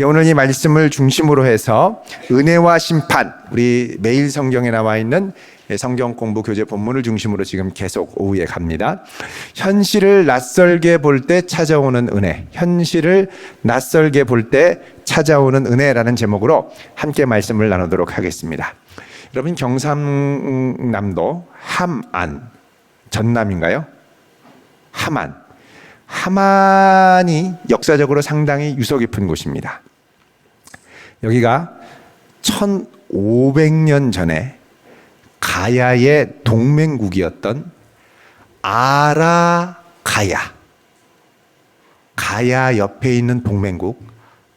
오늘 이 말씀을 중심으로 해서 은혜와 심판, 우리 매일 성경에 나와 있는 성경 공부 교재 본문을 중심으로 지금 계속 오후에 갑니다. 현실을 낯설게 볼 때 찾아오는 은혜, 현실을 낯설게 볼 때 찾아오는 은혜라는 제목으로 함께 말씀을 나누도록 하겠습니다. 여러분, 경상남도 함안, 전남인가요? 함안이 역사적으로 상당히 유서 깊은 곳입니다. 여기가 1500년 전에 가야의 동맹국이었던 가야 옆에 있는 동맹국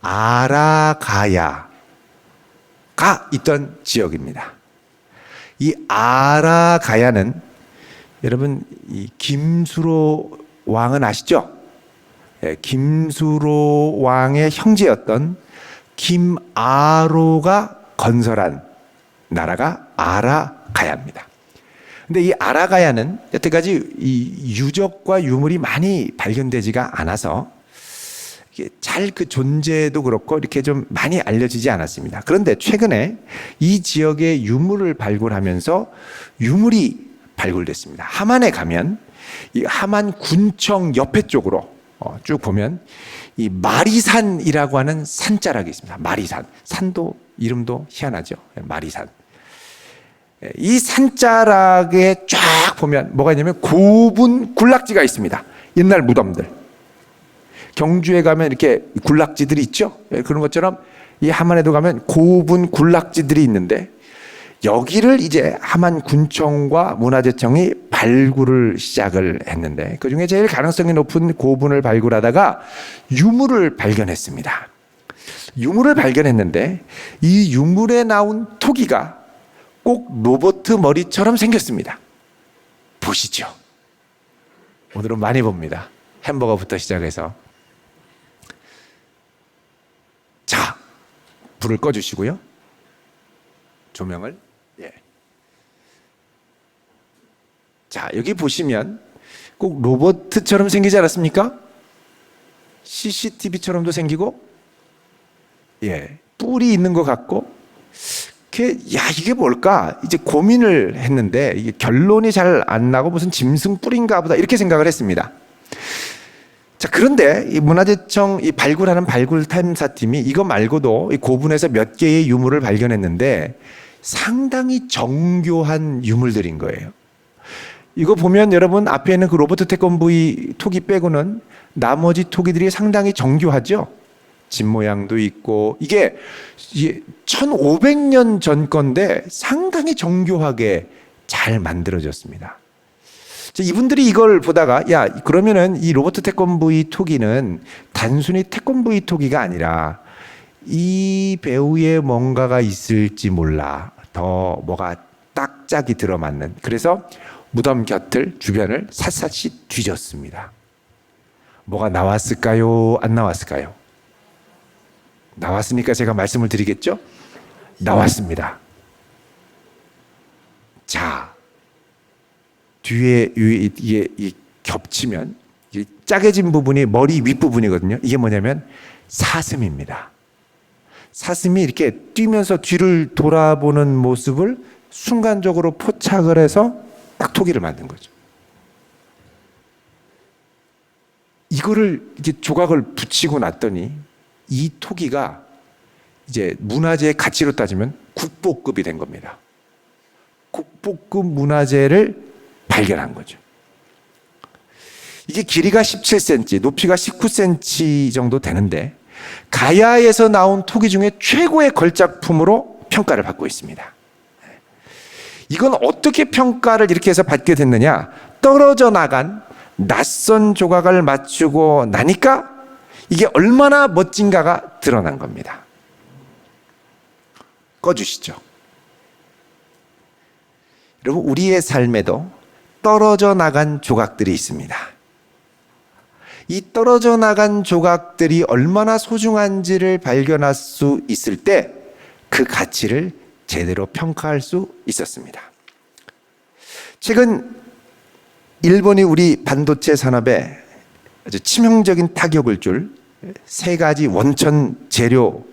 아라가야가 있던 지역입니다. 이 아라가야는 여러분, 이 김수로 왕은 아시죠? 김수로 왕의 형제였던 김아로가 건설한 나라가 아라가야입니다. 근데 이 아라가야는 여태까지 이 유적과 유물이 많이 발견되지가 않아서 잘 그 존재도 그렇고 이렇게 좀 많이 알려지지 않았습니다. 그런데 최근에 이 지역의 유물을 발굴하면서 유물이 발굴됐습니다. 함안에 가면 이 함안 군청 옆에 쪽으로 쭉 보면 이 마리산이라고 하는 산자락이 있습니다. 마리산. 산도 이름도 희한하죠. 마리산. 이 산자락에 쫙 보면 뭐가 있냐면 고분 군락지가 있습니다. 옛날 무덤들. 경주에 가면 이렇게 군락지들이 있죠. 그런 것처럼 이 함안에도 가면 고분 군락지들이 있는데 여기를 이제 함안 군청과 문화재청이 발굴을 시작을 했는데 그중에 제일 가능성이 높은 고분을 발굴하다가 유물을 발견했습니다. 유물을 발견했는데 이 유물에 나온 토기가 꼭 로봇 머리처럼 생겼습니다. 보시죠. 오늘은 많이 봅니다. 햄버거부터 시작해서. 자, 불을 꺼주시고요. 조명을. 자, 여기 보시면 꼭 로봇처럼 생기지 않았습니까? CCTV처럼도 생기고, 뿔이 있는 것 같고, 이게 뭘까? 이제 고민을 했는데, 이게 결론이 잘 안 나고 무슨 짐승 뿔인가 보다, 이렇게 생각을 했습니다. 자, 그런데 이 문화재청 이 발굴하는 발굴 탐사팀이 이거 말고도 이 고분에서 몇 개의 유물을 발견했는데 상당히 정교한 유물들인 거예요. 이거 보면 여러분 앞에 있는 그 로버트 태권브이 토기 빼고는 나머지 토기들이 상당히 정교하죠. 집 모양도 있고 이게 1500년 전 건데 상당히 정교하게 잘 만들어졌습니다. 이분들이 이걸 보다가 그러면은 이 로버트 태권브이 토기는 단순히 태권브이 토기가 아니라 이 배우에 뭔가가 있을지 몰라. 더 뭐가 딱 짝이 들어맞는. 그래서 무덤 곁을 주변을 샅샅이 뒤졌습니다. 뭐가 나왔을까요? 안 나왔을까요? 나왔으니까 제가 말씀을 드리겠죠? 나왔습니다. 자, 뒤에 이게 겹치면 짜게진 부분이 머리 윗부분이거든요. 이게 뭐냐면 사슴입니다. 사슴이 이렇게 뛰면서 뒤를 돌아보는 모습을 순간적으로 포착을 해서 딱 토기를 만든 거죠. 이거를 이렇게 조각을 붙이고 났더니 이 토기가 이제 문화재의 가치로 따지면 국보급이 된 겁니다. 국보급 문화재를 발견한 거죠. 이게 길이가 17cm, 높이가 19cm 정도 되는데 가야에서 나온 토기 중에 최고의 걸작품으로 평가를 받고 있습니다. 이건 어떻게 평가를 이렇게 해서 받게 됐느냐? 떨어져 나간 낯선 조각을 맞추고 나니까 이게 얼마나 멋진가가 드러난 겁니다. 꺼주시죠. 여러분, 우리의 삶에도 떨어져 나간 조각들이 있습니다. 이 떨어져 나간 조각들이 얼마나 소중한지를 발견할 수 있을 때 그 가치를 제대로 평가할 수 있었습니다. 최근 일본이 우리 반도체 산업에 아주 치명적인 타격을 줄 세 가지 원천 재료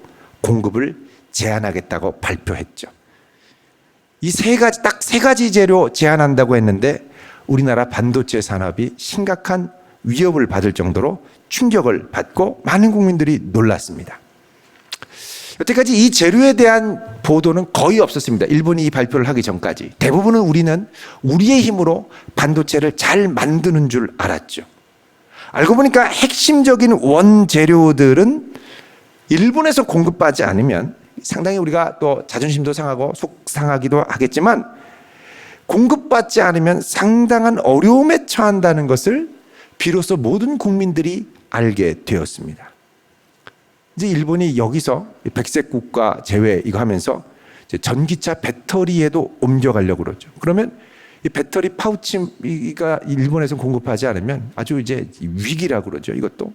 공급을 제한하겠다고 발표했죠. 이 세 가지, 딱 세 가지 재료 제한한다고 했는데 우리나라 반도체 산업이 심각한 위협을 받을 정도로 충격을 받고 많은 국민들이 놀랐습니다. 여태까지 이 재료에 대한 보도는 거의 없었습니다. 일본이 이 발표를 하기 전까지. 대부분은 우리는 우리의 힘으로 반도체를 잘 만드는 줄 알았죠. 알고 보니까 핵심적인 원재료들은 일본에서 공급받지 않으면 상당히 우리가 또 자존심도 상하고 속상하기도 하겠지만 공급받지 않으면 상당한 어려움에 처한다는 것을 비로소 모든 국민들이 알게 되었습니다. 이제 일본이 여기서 백색 국가 제외 이거 하면서 이제 전기차 배터리에도 옮겨가려고 그러죠. 그러면 이 배터리 파우치가 일본에서 공급하지 않으면 아주 이제 위기라고 그러죠. 이것도.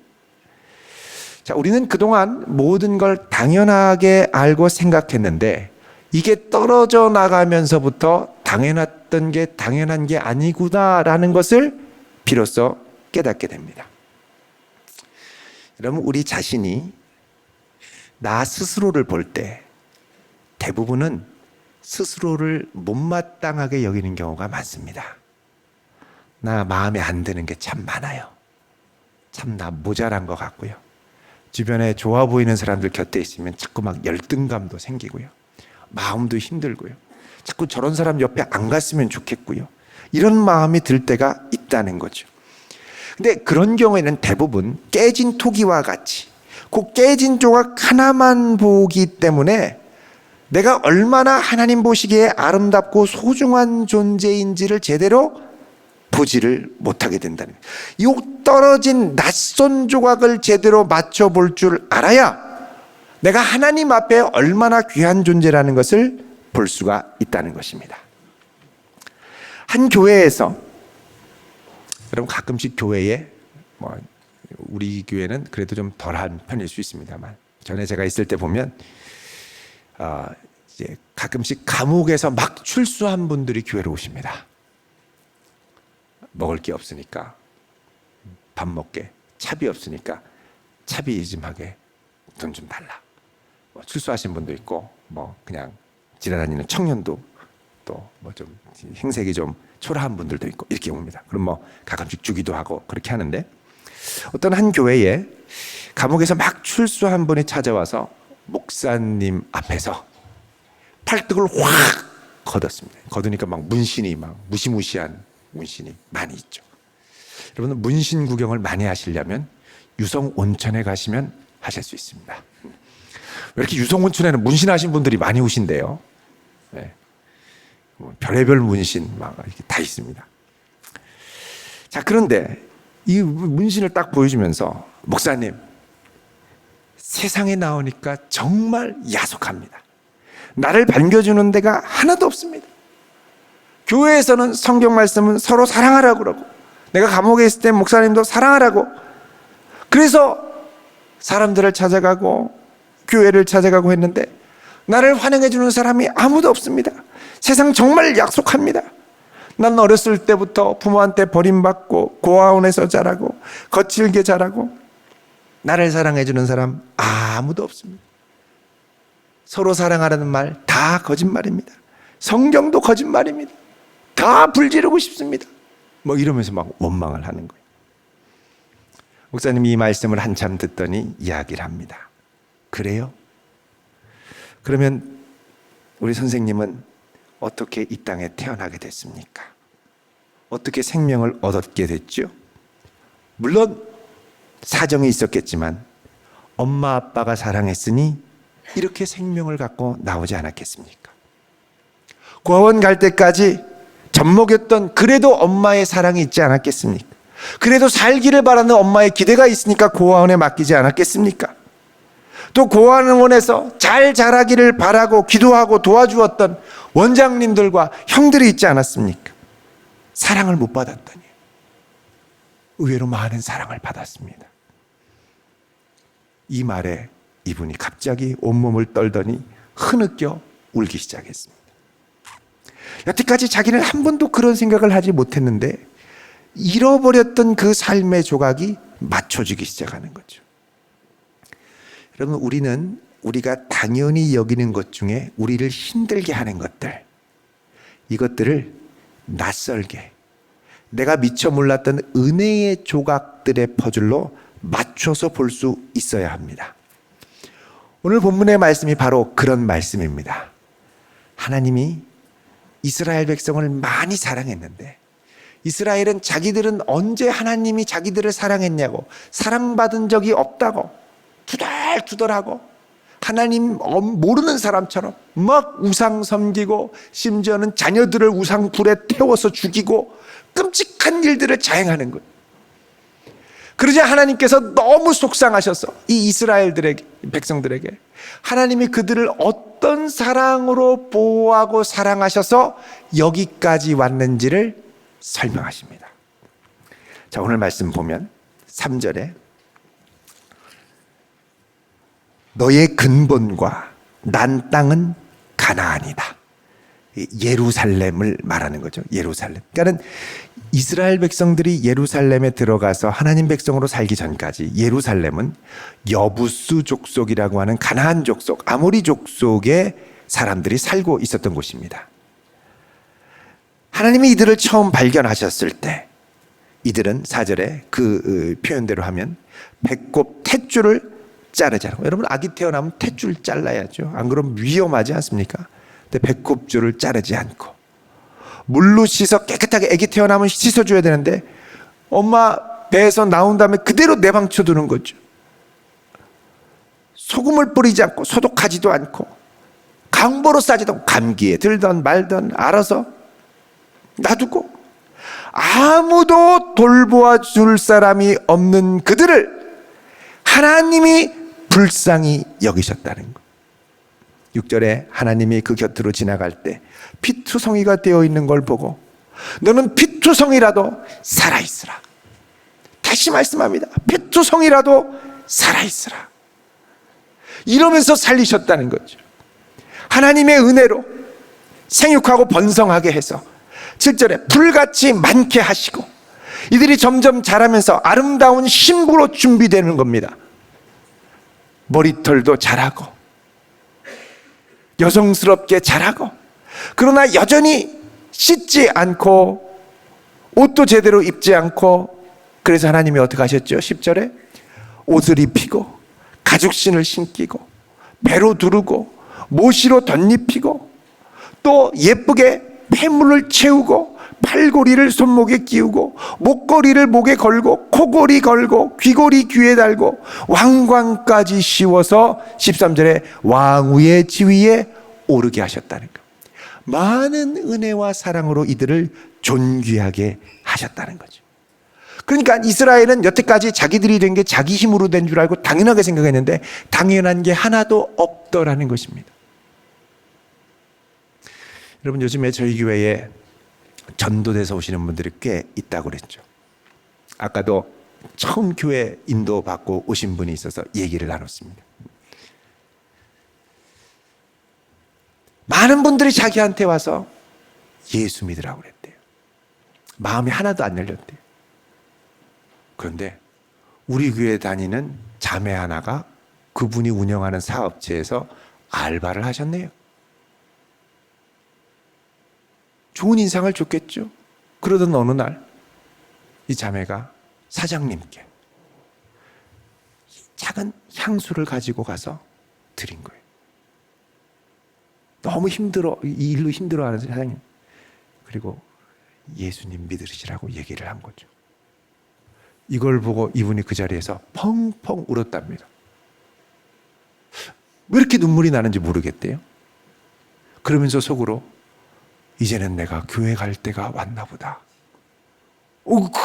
자, 우리는 그동안 모든 걸 당연하게 알고 생각했는데 이게 떨어져 나가면서부터 당연했던 게 당연한 게 아니구나라는 것을 비로소 깨닫게 됩니다. 여러분, 우리 자신이 나 스스로를 볼 때 대부분은 스스로를 못마땅하게 여기는 경우가 많습니다. 나 마음에 안 드는 게 참 많아요. 참 나 모자란 것 같고요. 주변에 좋아 보이는 사람들 곁에 있으면 자꾸 막 열등감도 생기고요. 마음도 힘들고요. 자꾸 저런 사람 옆에 안 갔으면 좋겠고요. 이런 마음이 들 때가 있다는 거죠. 근데 그런 경우에는 대부분 깨진 토기와 같이 그 깨진 조각 하나만 보기 때문에 내가 얼마나 하나님 보시기에 아름답고 소중한 존재인지를 제대로 보지를 못하게 된다는 거예요. 이 떨어진 낯선 조각을 제대로 맞춰볼 줄 알아야 내가 하나님 앞에 얼마나 귀한 존재라는 것을 볼 수가 있다는 것입니다. 한 교회에서, 여러분 가끔씩 교회에 우리 교회는 그래도 좀 덜한 편일 수 있습니다만 전에 제가 있을 때 보면 이제 가끔씩 감옥에서 막 출소한 분들이 교회로 오십니다. 먹을 게 없으니까 밥 먹게, 차비 없으니까 차비즘하게 돈 좀 달라. 출소하신 분도 있고 그냥 지나다니는 청년도 또 좀 행색이 좀 초라한 분들도 있고 이렇게 옵니다. 그럼 가끔씩 주기도 하고 그렇게 하는데 어떤 한 교회에 감옥에서 막 출소한 분이 찾아와서 목사님 앞에서 팔뚝을 확 걷었습니다. 걷으니까 막 문신이 막 무시무시한 문신이 많이 있죠. 여러분 문신 구경을 많이 하시려면 유성 온천에 가시면 하실 수 있습니다. 왜 이렇게 유성 온천에는 문신하신 분들이 많이 오신대요. 네. 별의별 문신 막 이렇게 다 있습니다. 자, 그런데 이 문신을 딱 보여주면서 목사님, 세상에 나오니까 정말 야속합니다. 나를 반겨주는 데가 하나도 없습니다. 교회에서는 성경 말씀은 서로 사랑하라고 그러고 내가 감옥에 있을 때 목사님도 사랑하라고, 그래서 사람들을 찾아가고 교회를 찾아가고 했는데 나를 환영해 주는 사람이 아무도 없습니다. 세상 정말 약속합니다. 난 어렸을 때부터 부모한테 버림받고 고아원에서 자라고 거칠게 자라고 나를 사랑해 주는 사람 아무도 없습니다. 서로 사랑하라는 말 다 거짓말입니다. 성경도 거짓말입니다. 다 불지르고 싶습니다. 이러면서 막 원망을 하는 거예요. 목사님이 이 말씀을 한참 듣더니 이야기를 합니다. 그래요? 그러면 우리 선생님은 어떻게 이 땅에 태어나게 됐습니까? 어떻게 생명을 얻었게 됐죠? 물론 사정이 있었겠지만 엄마 아빠가 사랑했으니 이렇게 생명을 갖고 나오지 않았겠습니까? 고아원 갈 때까지 젖먹였던 그래도 엄마의 사랑이 있지 않았겠습니까? 그래도 살기를 바라는 엄마의 기대가 있으니까 고아원에 맡기지 않았겠습니까? 또 고아원에서 잘 자라기를 바라고 기도하고 도와주었던 원장님들과 형들이 있지 않았습니까? 사랑을 못 받았더니 의외로 많은 사랑을 받았습니다. 이 말에 이분이 갑자기 온몸을 떨더니 흐느껴 울기 시작했습니다. 여태까지 자기는 한 번도 그런 생각을 하지 못했는데 잃어버렸던 그 삶의 조각이 맞춰지기 시작하는 거죠. 여러분, 우리가 당연히 여기는 것 중에 우리를 힘들게 하는 것들, 이것들을 낯설게, 내가 미처 몰랐던 은혜의 조각들의 퍼즐로 맞춰서 볼 수 있어야 합니다. 오늘 본문의 말씀이 바로 그런 말씀입니다. 하나님이 이스라엘 백성을 많이 사랑했는데, 이스라엘은 자기들은 언제 하나님이 자기들을 사랑했냐고, 사랑받은 적이 없다고 투덜투덜하고 하나님 모르는 사람처럼 막 우상 섬기고, 심지어는 자녀들을 우상 불에 태워서 죽이고 끔찍한 일들을 자행하는 거예요. 그러자 하나님께서 너무 속상하셔서 이 이스라엘들에게, 백성들에게 하나님이 그들을 어떤 사랑으로 보호하고 사랑하셔서 여기까지 왔는지를 설명하십니다. 자, 오늘 말씀 보면 3절에 너의 근본과 난 땅은 가나안이다. 예루살렘을 말하는 거죠. 예루살렘. 그러니까 이스라엘 백성들이 예루살렘에 들어가서 하나님 백성으로 살기 전까지 예루살렘은 여부스 족속이라고 하는 가나안 족속, 아모리 족속의 사람들이 살고 있었던 곳입니다. 하나님이 이들을 처음 발견하셨을 때 이들은 4절에 그 표현대로 하면 배꼽 탯줄을 자르자고. 여러분, 아기 태어나면 탯줄 잘라야죠. 안 그러면 위험하지 않습니까? 근데 배꼽줄을 자르지 않고 물로 씻어 깨끗하게 아기 태어나면 씻어줘야 되는데 엄마 배에서 나온 다음에 그대로 내방쳐 두는 거죠. 소금을 뿌리지 않고 소독하지도 않고 강보로 싸지도 않고 감기에 들던 말던 알아서 놔두고 아무도 돌보아 줄 사람이 없는 그들을 하나님이 불쌍히 여기셨다는 것. 6절에 하나님이 그 곁으로 지나갈 때 피투성이가 되어 있는 걸 보고 너는 피투성이라도 살아있으라. 다시 말씀합니다. 피투성이라도 살아있으라. 이러면서 살리셨다는 거죠. 하나님의 은혜로 생육하고 번성하게 해서 7절에 풀같이 많게 하시고 이들이 점점 자라면서 아름다운 신부로 준비되는 겁니다. 머리털도 자라고 여성스럽게 자라고, 그러나 여전히 씻지 않고 옷도 제대로 입지 않고, 그래서 하나님이 어떻게 하셨죠? 10절에 옷을 입히고 가죽신을 신기고 배로 두르고 모시로 덧입히고 또 예쁘게 폐물을 채우고 팔고리를 손목에 끼우고 목걸이를 목에 걸고 코걸이 걸고 귀걸이 귀에 달고 왕관까지 씌워서 13절에 왕위의 지위에 오르게 하셨다는 것. 많은 은혜와 사랑으로 이들을 존귀하게 하셨다는 거죠. 그러니까 이스라엘은 여태까지 자기들이 된 게 자기 힘으로 된 줄 알고 당연하게 생각했는데 당연한 게 하나도 없더라는 것입니다. 여러분, 요즘에 저희 교회에 전도돼서 오시는 분들이 꽤 있다고 그랬죠. 아까도 처음 교회 인도받고 오신 분이 있어서 얘기를 나눴습니다. 많은 분들이 자기한테 와서 예수 믿으라고 그랬대요. 마음이 하나도 안 열렸대요. 그런데 우리 교회 다니는 자매 하나가 그분이 운영하는 사업체에서 알바를 하셨네요. 좋은 인상을 줬겠죠. 그러던 어느 날 이 자매가 사장님께 작은 향수를 가지고 가서 드린 거예요. 너무 힘들어, 이 일로 힘들어하는 사장님. 그리고 예수님 믿으시라고 얘기를 한 거죠. 이걸 보고 이분이 그 자리에서 펑펑 울었답니다. 왜 이렇게 눈물이 나는지 모르겠대요. 그러면서 속으로 이제는 내가 교회 갈 때가 왔나 보다.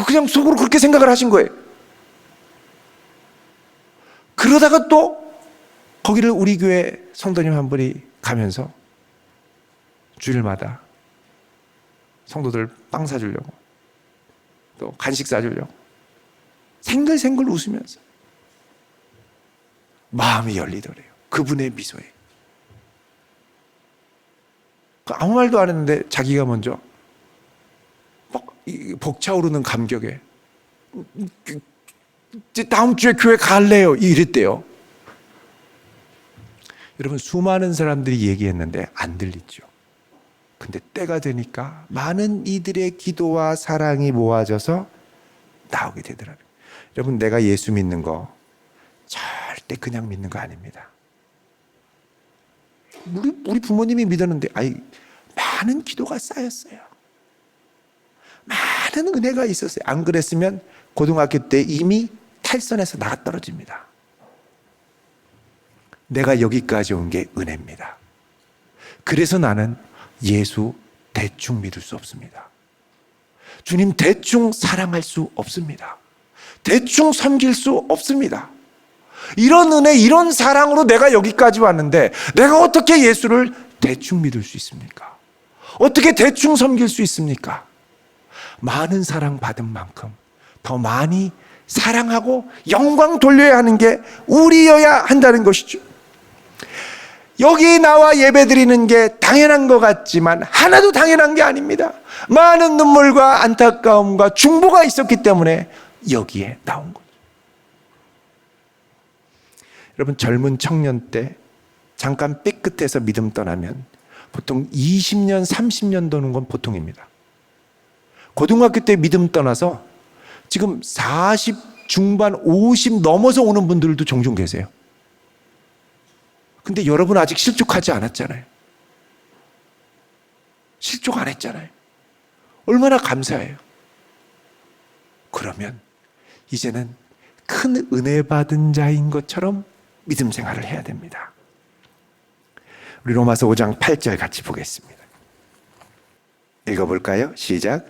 그냥 속으로 그렇게 생각을 하신 거예요. 그러다가 또 거기를 우리 교회 성도님 한 분이 가면서 주일마다 성도들 빵 사주려고 또 간식 사주려고 생글생글 웃으면서 마음이 열리더래요. 그분의 미소에. 아무 말도 안 했는데 자기가 먼저 막 벅차오르는 감격에 다음 주에 교회 갈래요 이랬대요. 여러분, 수많은 사람들이 얘기했는데 안 들리죠. 근데 때가 되니까 많은 이들의 기도와 사랑이 모아져서 나오게 되더라고요. 여러분, 내가 예수 믿는 거 절대 그냥 믿는 거 아닙니다. 우리 부모님이 믿었는데 많은 기도가 쌓였어요. 많은 은혜가 있었어요. 안 그랬으면 고등학교 때 이미 탈선해서 나가 떨어집니다. 내가 여기까지 온 게 은혜입니다. 그래서 나는 예수 대충 믿을 수 없습니다. 주님 대충 사랑할 수 없습니다. 대충 섬길 수 없습니다. 이런 은혜, 이런 사랑으로 내가 여기까지 왔는데 내가 어떻게 예수를 대충 믿을 수 있습니까? 어떻게 대충 섬길 수 있습니까? 많은 사랑 받은 만큼 더 많이 사랑하고 영광 돌려야 하는 게 우리여야 한다는 것이죠. 여기 나와 예배드리는 게 당연한 것 같지만 하나도 당연한 게 아닙니다. 많은 눈물과 안타까움과 중보가 있었기 때문에 여기에 나온 거죠. 여러분, 젊은 청년 때 잠깐 삐끗해서 믿음 떠나면 보통 20년, 30년 도는 건 보통입니다. 고등학교 때 믿음 떠나서 지금 40 중반, 50 넘어서 오는 분들도 종종 계세요. 근데 여러분 아직 실족하지 않았잖아요. 실족 안 했잖아요. 얼마나 감사해요. 그러면 이제는 큰 은혜 받은 자인 것처럼 믿음 생활을 해야 됩니다. 우리 로마서 5장 8절 같이 보겠습니다. 읽어볼까요? 시작.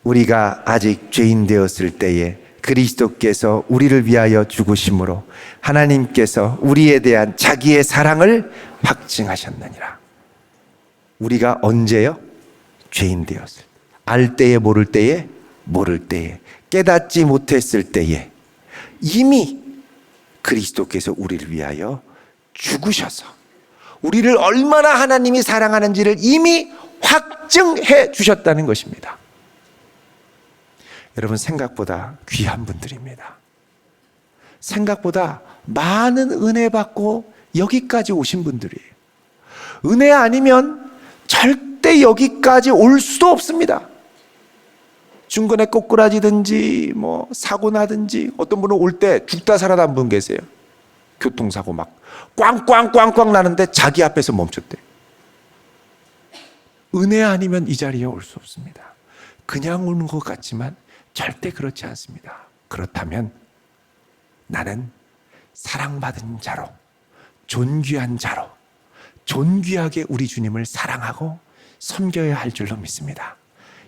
우리가 아직 죄인 되었을 때에 그리스도께서 우리를 위하여 죽으심으로 하나님께서 우리에 대한 자기의 사랑을 확증하셨느니라. 우리가 언제요? 죄인 되었을 때. 알 때에 모를 때에, 모를 때에, 깨닫지 못했을 때에 이미 그리스도께서 우리를 위하여 죽으셔서 우리를 얼마나 하나님이 사랑하는지를 이미 확증해 주셨다는 것입니다. 여러분, 생각보다 귀한 분들입니다. 생각보다 많은 은혜 받고 여기까지 오신 분들이에요. 은혜 아니면 절대 여기까지 올 수도 없습니다. 중간에 꼬꾸라지든지 사고 나든지, 어떤 분은 올 때 죽다 살아난 분 계세요. 교통사고 막 꽝꽝꽝꽝 나는데 자기 앞에서 멈췄대. 은혜 아니면 이 자리에 올 수 없습니다. 그냥 오는 것 같지만 절대 그렇지 않습니다. 그렇다면 나는 사랑받은 자로, 존귀한 자로, 존귀하게 우리 주님을 사랑하고 섬겨야 할 줄로 믿습니다.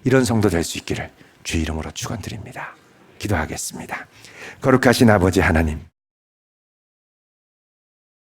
이런 성도 될 수 있기를 주 이름으로 축원드립니다. 기도하겠습니다. 거룩하신 아버지 하나님,